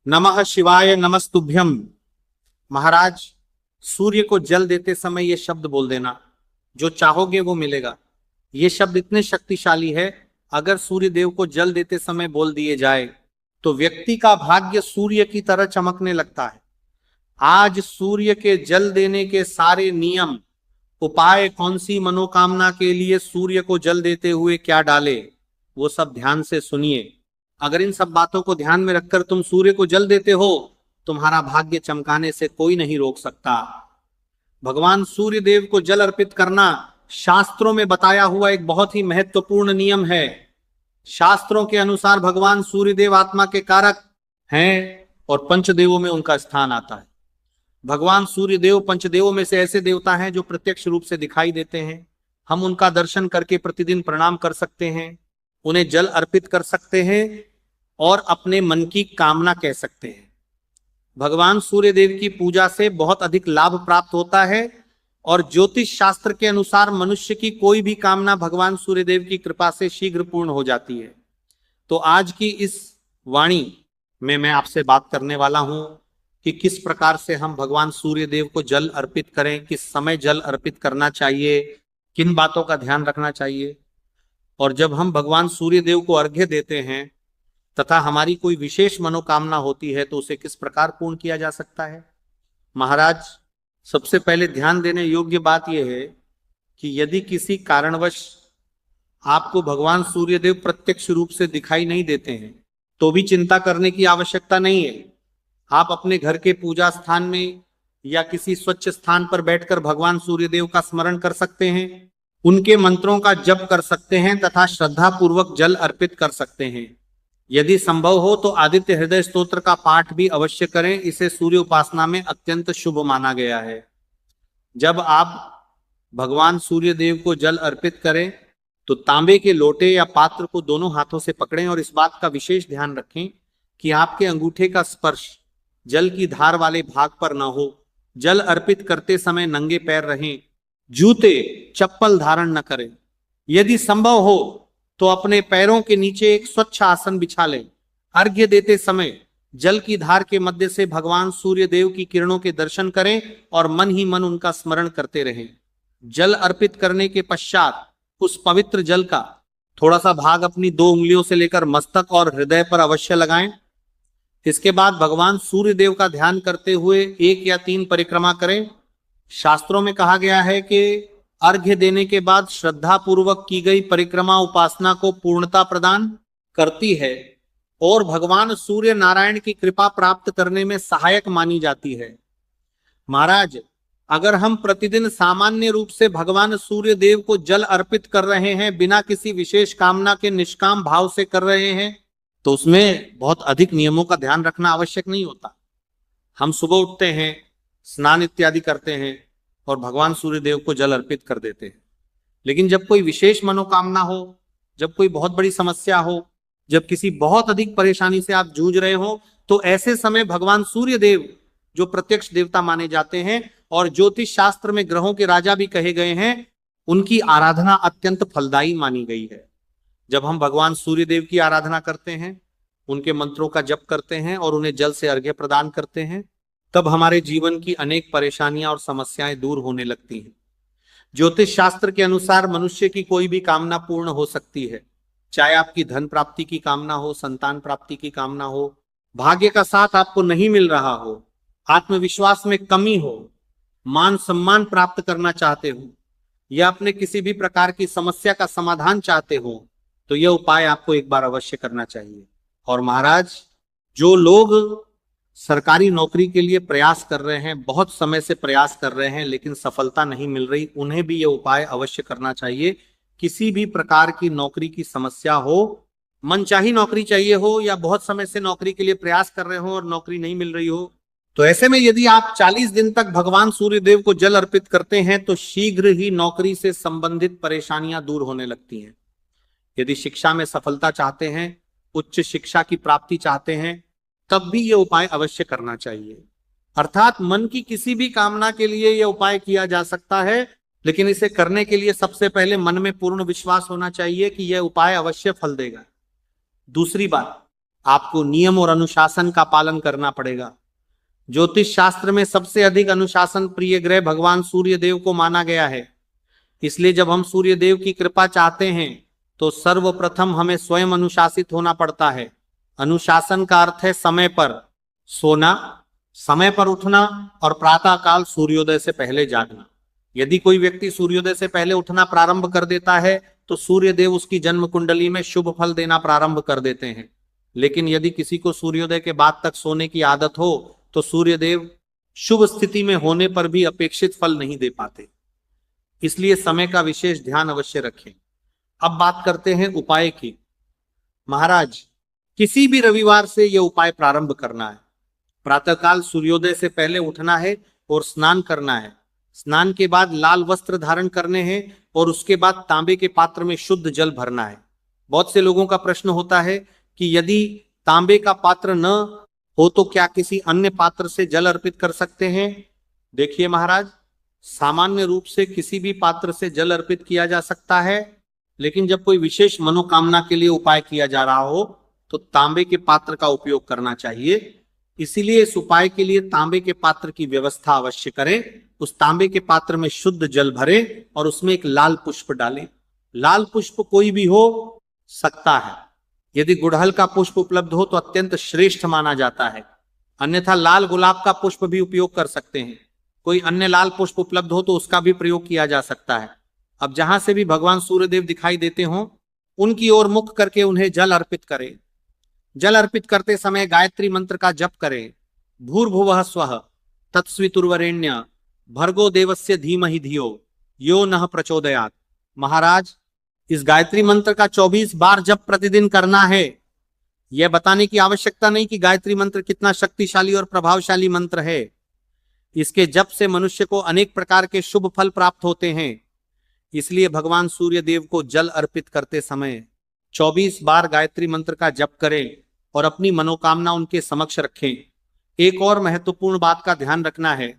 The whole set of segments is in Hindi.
नमः शिवाय नमस्तुभ्यम। महाराज, सूर्य को जल देते समय ये शब्द बोल देना, जो चाहोगे वो मिलेगा। ये शब्द इतने शक्तिशाली है, अगर सूर्य देव को जल देते समय बोल दिए जाए तो व्यक्ति का भाग्य सूर्य की तरह चमकने लगता है। आज सूर्य के जल देने के सारे नियम, उपाय, कौन सी मनोकामना के लिए सूर्य को जल देते हुए क्या डाले, वो सब ध्यान से सुनिए। अगर इन सब बातों को ध्यान में रखकर तुम सूर्य को जल देते हो, तुम्हारा भाग्य चमकाने से कोई नहीं रोक सकता। भगवान सूर्य देव को जल अर्पित करना शास्त्रों में बताया हुआ एक बहुत ही महत्वपूर्ण नियम है। शास्त्रों के अनुसार भगवान सूर्य देव आत्मा के कारक हैं और पंचदेवों में उनका स्थान आता है। भगवान सूर्य देव पंचदेवों में से ऐसे देवता हैं जो प्रत्यक्ष रूप से दिखाई देते हैं। हम उनका दर्शन करके प्रतिदिन प्रणाम कर सकते हैं, उन्हें जल अर्पित कर सकते हैं और अपने मन की कामना कह सकते हैं। भगवान सूर्य देव की पूजा से बहुत अधिक लाभ प्राप्त होता है और ज्योतिष शास्त्र के अनुसार मनुष्य की कोई भी कामना भगवान सूर्य देव की कृपा से शीघ्र पूर्ण हो जाती है। तो आज की इस वाणी में मैं आपसे बात करने वाला हूं कि किस प्रकार से हम भगवान सूर्य देव को जल अर्पित करें, किस समय जल अर्पित करना चाहिए, किन बातों का ध्यान रखना चाहिए। और जब हम भगवान सूर्य देव को अर्घ्य देते हैं तथा हमारी कोई विशेष मनोकामना होती है तो उसे किस प्रकार पूर्ण किया जा सकता है। महाराज, सबसे पहले ध्यान देने योग्य बात यह है कि यदि किसी कारणवश आपको भगवान सूर्य देव प्रत्यक्ष रूप से दिखाई नहीं देते हैं तो भी चिंता करने की आवश्यकता नहीं है। आप अपने घर के पूजा स्थान में या किसी स्वच्छ स्थान पर बैठकर भगवान सूर्य देव का स्मरण कर सकते हैं, उनके मंत्रों का जप कर सकते हैं तथा श्रद्धा पूर्वक जल अर्पित कर सकते हैं। यदि संभव हो तो आदित्य हृदय स्तोत्र का पाठ भी अवश्य करें। इसे सूर्य उपासना में अत्यंत शुभ माना गया है। जब आप भगवान सूर्य देव को जल अर्पित करें तो तांबे के लोटे या पात्र को दोनों हाथों से पकड़ें और इस बात का विशेष ध्यान रखें कि आपके अंगूठे का स्पर्श जल की धार वाले भाग पर न हो। जल अर्पित करते समय नंगे पैर रहें, जूते चप्पल धारण न करें। यदि संभव हो तो अपने पैरों के नीचे एक स्वच्छ आसन बिछा लें। अर्घ्य देते समय जल की धार के मध्य से भगवान सूर्य देव की किरणों के दर्शन करें और मन ही मन उनका स्मरण करते रहें। जल अर्पित करने के पश्चात उस पवित्र जल का थोड़ा सा भाग अपनी 2 उंगलियों से लेकर मस्तक और हृदय पर अवश्य लगाएं। इसके बाद भगवान सूर्य देव का ध्यान करते हुए 1 या 3 परिक्रमा करें। शास्त्रों में कहा गया है कि अर्घ्य देने के बाद श्रद्धा पूर्वक की गई परिक्रमा उपासना को पूर्णता प्रदान करती है और भगवान सूर्य नारायण की कृपा प्राप्त करने में सहायक मानी जाती है। महाराज, अगर हम प्रतिदिन सामान्य रूप से भगवान सूर्य देव को जल अर्पित कर रहे हैं, बिना किसी विशेष कामना के निष्काम भाव से कर रहे हैं, तो उसमें बहुत अधिक नियमों का ध्यान रखना आवश्यक नहीं होता। हम सुबह उठते हैं, स्नान इत्यादि करते हैं और भगवान सूर्य देव को जल अर्पित कर देते हैं। लेकिन जब कोई विशेष मनोकामना हो, जब कोई बहुत बड़ी समस्या हो, जब किसी बहुत अधिक परेशानी से आप जूझ रहे हो, तो ऐसे समय भगवान सूर्य देव, जो प्रत्यक्ष देवता माने जाते हैं और ज्योतिष शास्त्र में ग्रहों के राजा भी कहे गए हैं, उनकी आराधना अत्यंत फलदायी मानी गई है। जब हम भगवान सूर्य देव की आराधना करते हैं, उनके मंत्रों का जप करते हैं और उन्हें जल से अर्घ्य प्रदान करते हैं, तब हमारे जीवन की अनेक परेशानियां और समस्याएं दूर होने लगती हैं। ज्योतिष शास्त्र के अनुसार मनुष्य की कोई भी कामना पूर्ण हो सकती है, चाहे आपकी धन प्राप्ति की कामना हो, संतान प्राप्ति की कामना हो, भाग्य का साथ आपको नहीं मिल रहा हो, आत्मविश्वास में कमी हो, मान सम्मान प्राप्त करना चाहते हो या अपने किसी भी प्रकार की समस्या का समाधान चाहते हो, तो यह उपाय आपको एक बार अवश्य करना चाहिए। और महाराज, जो लोग सरकारी नौकरी के लिए प्रयास कर रहे हैं, बहुत समय से प्रयास कर रहे हैं लेकिन सफलता नहीं मिल रही, उन्हें भी यह उपाय अवश्य करना चाहिए। किसी भी प्रकार की नौकरी की समस्या हो, मनचाही नौकरी चाहिए हो या बहुत समय से नौकरी के लिए प्रयास कर रहे हो और नौकरी नहीं मिल रही हो, तो ऐसे में यदि आप 40 दिन तक भगवान सूर्य देव को जल अर्पित करते हैं तो शीघ्र ही नौकरी से संबंधित परेशानियां दूर होने लगती हैं। यदि शिक्षा में सफलता चाहते हैं, उच्च शिक्षा की प्राप्ति चाहते हैं, तब भी यह उपाय अवश्य करना चाहिए। अर्थात मन की किसी भी कामना के लिए यह उपाय किया जा सकता है, लेकिन इसे करने के लिए सबसे पहले मन में पूर्ण विश्वास होना चाहिए कि यह उपाय अवश्य फल देगा। दूसरी बात, आपको नियम और अनुशासन का पालन करना पड़ेगा। ज्योतिष शास्त्र में सबसे अधिक अनुशासन प्रिय ग्रह भगवान सूर्य देव को माना गया है। इसलिए जब हम सूर्य देव की कृपा चाहते हैं तो सर्वप्रथम हमें स्वयं अनुशासित होना पड़ता है। अनुशासन का अर्थ है समय पर सोना, समय पर उठना और प्रातः काल सूर्योदय से पहले जागना। यदि कोई व्यक्ति सूर्योदय से पहले उठना प्रारंभ कर देता है तो सूर्य देव उसकी जन्म कुंडली में शुभ फल देना प्रारंभ कर देते हैं। लेकिन यदि किसी को सूर्योदय के बाद तक सोने की आदत हो तो सूर्य देव शुभ स्थिति में होने पर भी अपेक्षित फल नहीं दे पाते। इसलिए समय का विशेष ध्यान अवश्य रखें। अब बात करते हैं उपाय की। महाराज, किसी भी रविवार से यह उपाय प्रारंभ करना है। प्रातःकाल सूर्योदय से पहले उठना है और स्नान करना है। स्नान के बाद लाल वस्त्र धारण करने हैं और उसके बाद तांबे के पात्र में शुद्ध जल भरना है। बहुत से लोगों का प्रश्न होता है कि यदि तांबे का पात्र न हो तो क्या किसी अन्य पात्र से जल अर्पित कर सकते हैं? देखिए महाराज, सामान्य रूप से किसी भी पात्र से जल अर्पित किया जा सकता है, लेकिन जब कोई विशेष मनोकामना के लिए उपाय किया जा रहा हो तो तांबे के पात्र का उपयोग करना चाहिए। इसीलिए इस उपाय के लिए तांबे के पात्र की व्यवस्था अवश्य करें। उस तांबे के पात्र में शुद्ध जल भरें और उसमें एक लाल पुष्प डालें। लाल पुष्प कोई भी हो सकता है। यदि गुड़हल का पुष्प उपलब्ध हो तो अत्यंत श्रेष्ठ माना जाता है, अन्यथा लाल गुलाब का पुष्प भी उपयोग कर सकते हैं। कोई अन्य लाल पुष्प उपलब्ध हो तो उसका भी प्रयोग किया जा सकता है। अब जहां से भी भगवान सूर्यदेव दिखाई देते हो उनकी ओर मुख करके उन्हें जल अर्पित करें। जल अर्पित करते समय गायत्री मंत्र का जप करें। भूर्भुवः स्वः तत्सवितुर्वरेण्य भर्गो देवस्य धीमहि धियो यो नः प्रचोदयात्। महाराज, इस गायत्री मंत्र का 24 बार जप प्रतिदिन करना है। यह बताने की आवश्यकता नहीं कि गायत्री मंत्र कितना शक्तिशाली और प्रभावशाली मंत्र है। इसके जप से मनुष्य को अनेक प्रकार के शुभ फल प्राप्त होते हैं। इसलिए भगवान सूर्य देव को जल अर्पित करते समय 24 बार गायत्री मंत्र का जप करें और अपनी मनोकामना उनके समक्ष रखें। एक और महत्वपूर्ण बात का ध्यान रखना है,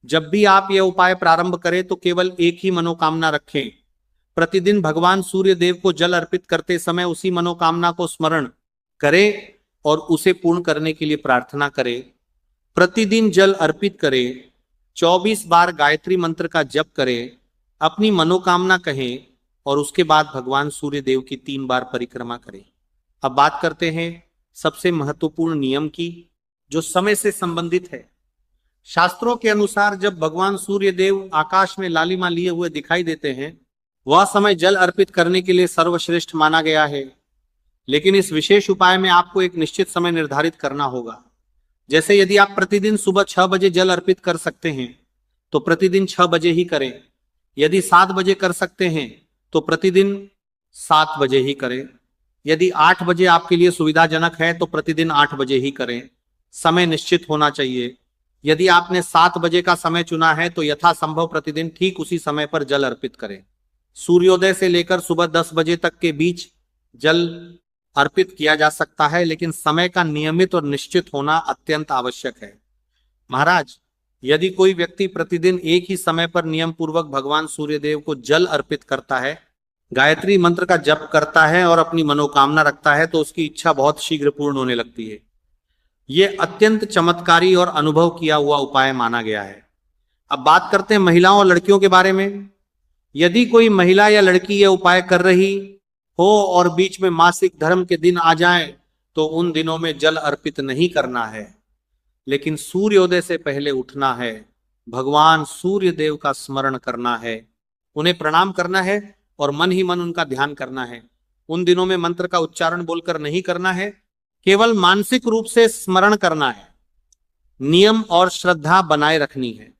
जब भी आप यह उपाय प्रारंभ करें तो केवल एक ही मनोकामना रखें। प्रतिदिन भगवान सूर्य देव को जल अर्पित करते समय उसी मनोकामना को स्मरण करें और उसे पूर्ण करने के लिए प्रार्थना करें। प्रतिदिन जल अर्पित करें, 24 बार गायत्री मंत्र का जप करें, अपनी मनोकामना कहें और उसके बाद भगवान सूर्य देव की 3 बार परिक्रमा करें। अब बात करते हैं सबसे महत्वपूर्ण नियम की, जो समय से संबंधित है। शास्त्रों के अनुसार जब भगवान सूर्य देव आकाश में लालिमा लिए हुए दिखाई देते हैं वह समय जल अर्पित करने के लिए सर्वश्रेष्ठ माना गया है। लेकिन इस विशेष उपाय में आपको एक निश्चित समय निर्धारित करना होगा। जैसे यदि आप प्रतिदिन सुबह 6 बजे जल अर्पित कर सकते हैं तो प्रतिदिन 6 बजे ही करें। यदि 7 बजे कर सकते हैं तो प्रतिदिन 7 बजे ही करें। यदि 8 बजे आपके लिए सुविधाजनक है तो प्रतिदिन 8 बजे ही करें। समय निश्चित होना चाहिए। यदि आपने 7 बजे का समय चुना है तो यथासंभव प्रतिदिन ठीक उसी समय पर जल अर्पित करें। सूर्योदय से लेकर सुबह 10 बजे तक के बीच जल अर्पित किया जा सकता है, लेकिन समय का नियमित और निश्चित होना अत्यंत आवश्यक है। महाराज, यदि कोई व्यक्ति प्रतिदिन एक ही समय पर नियम पूर्वक भगवान सूर्यदेव को जल अर्पित करता है, गायत्री मंत्र का जप करता है और अपनी मनोकामना रखता है तो उसकी इच्छा बहुत शीघ्र पूर्ण होने लगती है। यह अत्यंत चमत्कारी और अनुभव किया हुआ उपाय माना गया है। अब बात करते हैं महिलाओं और लड़कियों के बारे में। यदि कोई महिला या लड़की यह उपाय कर रही हो और बीच में मासिक धर्म के दिन आ जाए तो उन दिनों में जल अर्पित नहीं करना है, लेकिन सूर्योदय से पहले उठना है, भगवान सूर्य देव का स्मरण करना है, उन्हें प्रणाम करना है और मन ही मन उनका ध्यान करना है। उन दिनों में मंत्र का उच्चारण बोलकर नहीं करना है, केवल मानसिक रूप से स्मरण करना है। नियम और श्रद्धा बनाए रखनी है।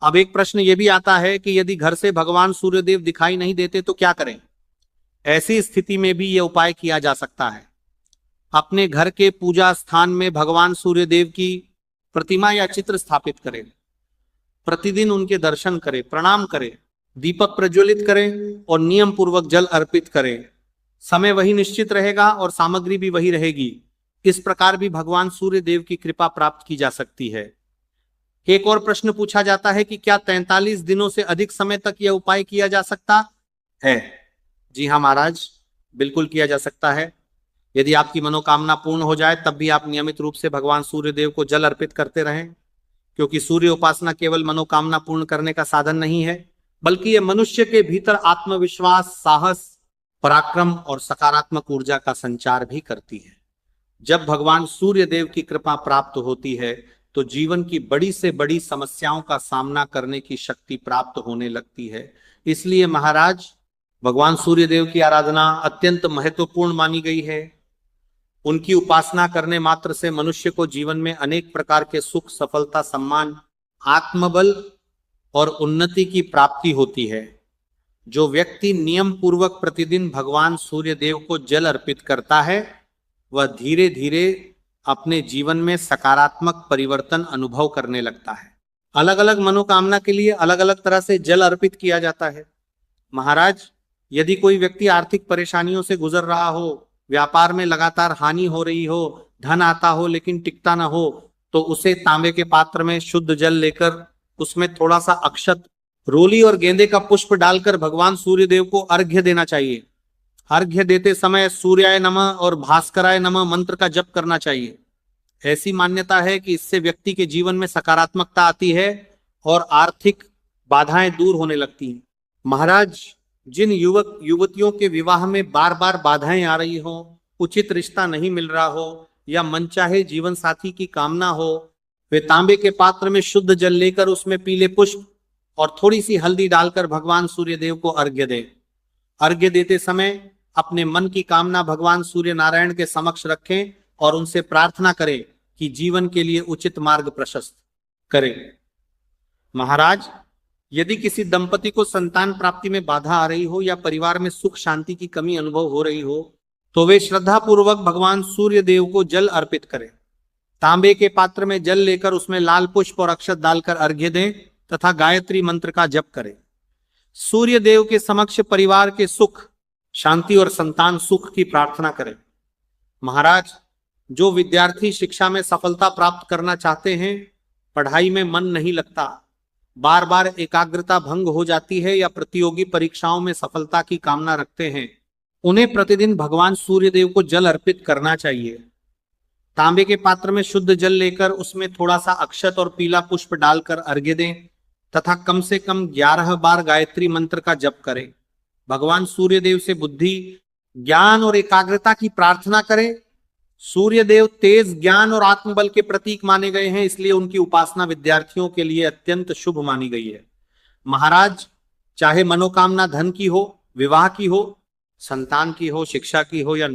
अब एक प्रश्न यह भी आता है कि यदि घर से भगवान सूर्यदेव दिखाई नहीं देते तो क्या करें? ऐसी स्थिति में भी यह उपाय किया जा सकता है। अपने घर के पूजा स्थान में भगवान सूर्यदेव की प्रतिमा या चित्र स्थापित करें। प्रतिदिन उनके दर्शन करें, प्रणाम करें, दीपक प्रज्वलित करें और नियम पूर्वक जल अर्पित करें। समय वही निश्चित रहेगा और सामग्री भी वही रहेगी। इस प्रकार भी भगवान सूर्य देव की कृपा प्राप्त की जा सकती है। एक और प्रश्न पूछा जाता है कि क्या 43 दिनों से अधिक समय तक यह उपाय किया जा सकता है? जी हाँ महाराज, बिल्कुल किया जा सकता है। यदि आपकी मनोकामना पूर्ण हो जाए तब भी आप नियमित रूप से भगवान सूर्य देव को जल अर्पित करते रहें, क्योंकि सूर्य उपासना केवल मनोकामना पूर्ण करने का साधन नहीं है, बल्कि यह मनुष्य के भीतर आत्मविश्वास, साहस, पराक्रम और सकारात्मक ऊर्जा का संचार भी करती है। जब भगवान सूर्य देव की कृपा प्राप्त होती है तो जीवन की बड़ी से बड़ी समस्याओं का सामना करने की शक्ति प्राप्त होने लगती है। इसलिए महाराज, भगवान सूर्य देव की आराधना अत्यंत महत्वपूर्ण मानी गई है। उनकी उपासना करने मात्र से मनुष्य को जीवन में अनेक प्रकार के सुख, सफलता, सम्मान, आत्मबल और उन्नति की प्राप्ति होती है। जो व्यक्ति नियम पूर्वक प्रतिदिन भगवान सूर्य देव को जल अर्पित करता है वह धीरे धीरे अपने जीवन में सकारात्मक परिवर्तन अनुभव करने लगता है। अलग अलग मनोकामना के लिए अलग अलग तरह से जल अर्पित किया जाता है। महाराज, यदि कोई व्यक्ति आर्थिक परेशानियों से गुजर रहा हो, व्यापार में लगातार हानि हो रही हो, धन आता हो लेकिन टिकता ना हो, तो उसे तांबे के पात्र में शुद्ध जल लेकर उसमें थोड़ा सा अक्षत, रोली और गेंदे का पुष्प डालकर भगवान सूर्य देव को अर्घ्य देना चाहिए। अर्घ्य देते समय सूर्याय नमः और भास्कराय नमः मंत्र का जप करना चाहिए। ऐसी मान्यता है कि इससे व्यक्ति के जीवन में सकारात्मकता आती है और आर्थिक बाधाएं दूर होने लगती हैं। महाराज, जिन युवक युवतियों के विवाह में बार बार बाधाएं आ रही हो, उचित रिश्ता नहीं मिल रहा हो या मनचाहे जीवन साथी की कामना हो, वे तांबे के पात्र में शुद्ध जल लेकर उसमें पीले पुष्प और थोड़ी सी हल्दी डालकर भगवान सूर्य देव को अर्घ्य दें। अर्घ्य देते समय अपने मन की कामना भगवान सूर्य नारायण के समक्ष रखें और उनसे प्रार्थना करें कि जीवन के लिए उचित मार्ग प्रशस्त करें। महाराज, यदि किसी दंपति को संतान प्राप्ति में बाधा आ रही हो या परिवार में सुख शांति की कमी अनुभव हो रही हो, तो वे श्रद्धा पूर्वक भगवान सूर्य देव को जल अर्पित करें। तांबे के पात्र में जल लेकर उसमें लाल पुष्प और अक्षत डालकर अर्घ्य दें तथा गायत्री मंत्र का जप करें। सूर्य देव के समक्ष परिवार के सुख, शांति और संतान सुख की प्रार्थना करें। महाराज, जो विद्यार्थी शिक्षा में सफलता प्राप्त करना चाहते हैं, पढ़ाई में मन नहीं लगता, बार बार एकाग्रता भंग हो जाती है या प्रतियोगी परीक्षाओं में सफलता की कामना रखते हैं, उन्हें प्रतिदिन भगवान सूर्य देव को जल अर्पित करना चाहिए। तांबे के पात्र में शुद्ध जल लेकर उसमें थोड़ा सा अक्षत और पीला पुष्प डालकर अर्घ्य दें तथा कम से कम 11 बार गायत्री मंत्र का जप करें। भगवान सूर्य देव से बुद्धि, ज्ञान और एकाग्रता की प्रार्थना करें। सूर्य देव तेज ज्ञान और आत्मबल के प्रतीक माने गए हैं, इसलिए उनकी उपासना विद्यार्थियों के लिए अत्यंत शुभ मानी गई है। महाराज, चाहे मनोकामना धन की हो, विवाह की हो, संतान की हो, शिक्षा की हो या